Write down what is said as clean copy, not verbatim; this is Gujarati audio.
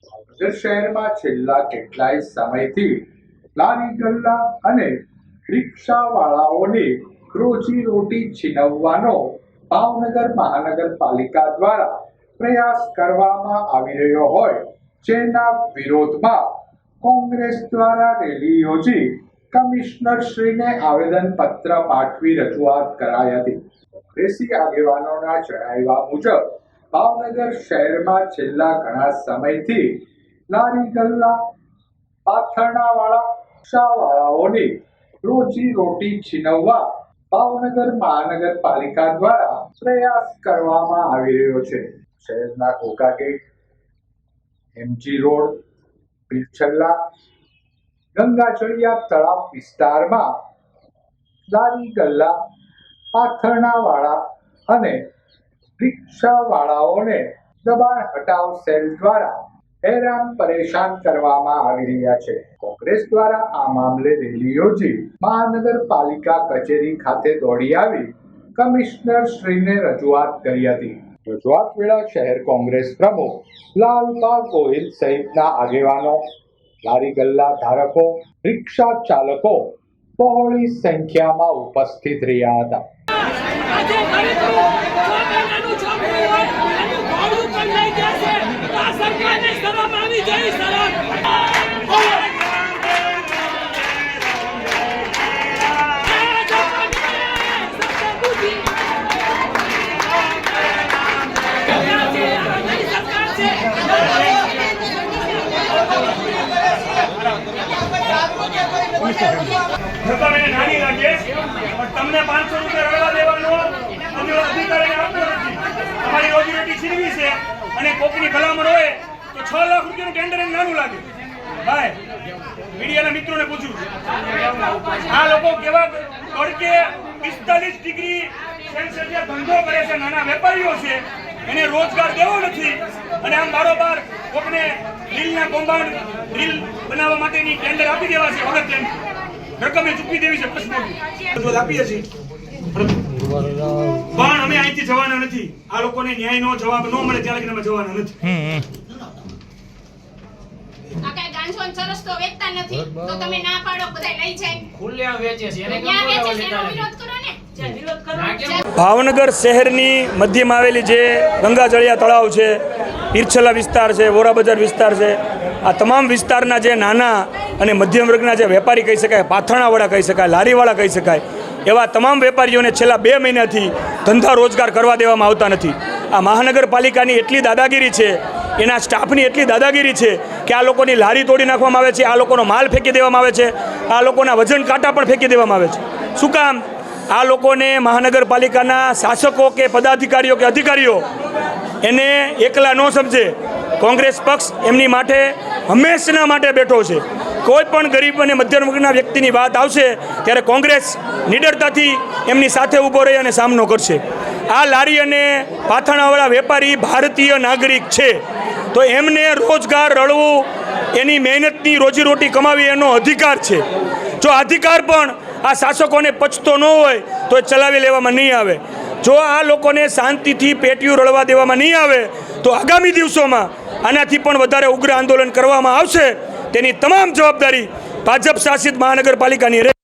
ભાવનગર શહેરમાં છેલ્લા કેટલાય સમયથી લારી ગલ્લા અને રિક્ષાવાળાઓની રોજીરોટી છીનવવાનો ભાવનગર મહાનગરપાલિકા દ્વારા પ્રયાસ કરવામાં આવી રહ્યો હોય, જેના વિરોધમાં કોંગ્રેસ દ્વારા રેલી યોજી કમિશનર શ્રીને આવેદનપત્ર પાઠવી રજૂઆત કરાઈ હતી। કોંગ્રેસી આગેવાનોના જણાવ્યા મુજબ ભાવનગર શહેરમાં છેલ્લા ઘણા સમયથી લારી ગલ્લા, પાથરણાવાળા, રિક્ષાવાળાઓની રોજીરોટી છીનવવા ભાવનગર મહાનગરપાલિકા દ્વારા પ્રયાસ કરવામાં આવી રહ્યો છે। શહેરના Coca gate, MG road, Pirchhalla, ગંગાચળિયા તળાવ વિસ્તારમાં લારી ગલ્લા, પાથરણાવાળા અને રિક્ષાવાળાઓને દબાણ હટાવ સેલ દ્વારા હેરાન પરેશાન કરવામાં આવી રહ્યા છે। કોંગ્રેસ દ્વારા આ મામલે રેલી યોજી મહાનગરપાલિકા કચેરી ખાતે દોડી આવી કમિશનર શ્રીને રજૂઆત કરી હતી। રજૂઆત વેળા શહેર કોંગ્રેસ પ્રમુખ લાલબા ગોહિલ સહિતના આગેવાનો, લારી ગલ્લા ધારકો, રિક્ષા ચાલકો બહોળી સંખ્યામાં ઉપસ્થિત રહ્યા હતા। નાની લાગે પણ તમને 500 રૂપિયા રળવા દેવાનો અમને અધિકારી આપતો નથી। અમારી રોજીરોટી છીનવી છે અને કોકની ભલામણ હોય તો 6 લાખ રૂપિયાનું ટેન્ડર એમ નાનું લાગે। ભાઈ મીડિયાના મિત્રોને પૂછું, આ લોકો કેવા તડકે 45 ડિગ્રી સેલ્સિયસ ધંધો કરે છે, નાના વેપારીઓ છે, એને રોજગાર દેવો નથી અને આમ બારોબાર કોકને રીલના કૌભાંડ, રીલ બનાવવા માટેની ટેન્ડર આપી દેવા છે વગર તેની રકમે ચૂકવી દેવી છે। પ્રશ્નો આપીએ છીએ પણ અમે અહીંથી જવાના નથી। આ લોકોને ન્યાયનો જવાબ ન મળે ત્યારે અમે જવાના નથી। આ કઈ ગાંજોન સરસ તો વેચતા નથી તો તમે ના પાડો, બધા લઈ જાય, ખુલ્લેઆમ વેચે છે, એને ત્યાં વેચે છે એનો વિરોધ કરો ને। ભાવનગર શહેરની મધ્યમાં આવેલી જે ગંગાજળિયા તળાવ છે, પીરછલ્લા વિસ્તાર છે, વોરા બજાર વિસ્તાર છે, આ તમામ વિસ્તારના જે નાના અને મધ્યમ વર્ગના જે વેપારી કહી શકાય, પાથરણાવાળા કહી શકાય, લારીવાળા કહી શકાય, એવા તમામ વેપારીઓને છેલ્લા 2 મહિનાથી ધંધા રોજગાર કરવા દેવામાં આવતા નથી। આ મહાનગરપાલિકાની એટલી દાદાગીરી છે, એના સ્ટાફની એટલી દાદાગીરી છે કે આ લોકોની લારી તોડી નાખવામાં આવે છે, આ લોકોનો માલ ફેંકી દેવામાં આવે છે, આ લોકોના વજન કાંટા પણ ફેંકી દેવામાં આવે છે। શું કામ? આ લોકોને મહાનગરપાલિકાના શાસકો કે પદાધિકારીઓ કે અધિકારીઓ એને એકલા ન સમજે। કોંગ્રેસ પક્ષ એમની માટે હંમેશના માટે બેઠો છે। કોઈ પણ ગરીબ અને મધ્યમ વર્ગના વ્યક્તિની વાત આવશે ત્યારે કોંગ્રેસ નિડરતાથી એમની સાથે ઊભો રહી અને સામનો કરશે। આ લારી અને પાથરણાવાળા વેપારી ભારતીય નાગરિક છે, તો એમને રોજગાર રળવું, એની મહેનતની રોજીરોટી કમાવી એનો અધિકાર છે। જો અધિકાર પણ આ શાસકોને પચતો ન હોય તો એ ચલાવી લેવામાં નહીં આવે। જો આ લોકોને શાંતિથી પેટીયું રળવા દેવામાં નહીં આવે તો આગામી દિવસોમાં આનાથી પણ વધારે ઉગ્ર આંદોલન કરવામાં આવશે। તેની તમામ જવાબદારી ભાજપ શાસિત મહાનગરપાલિકાની રહે।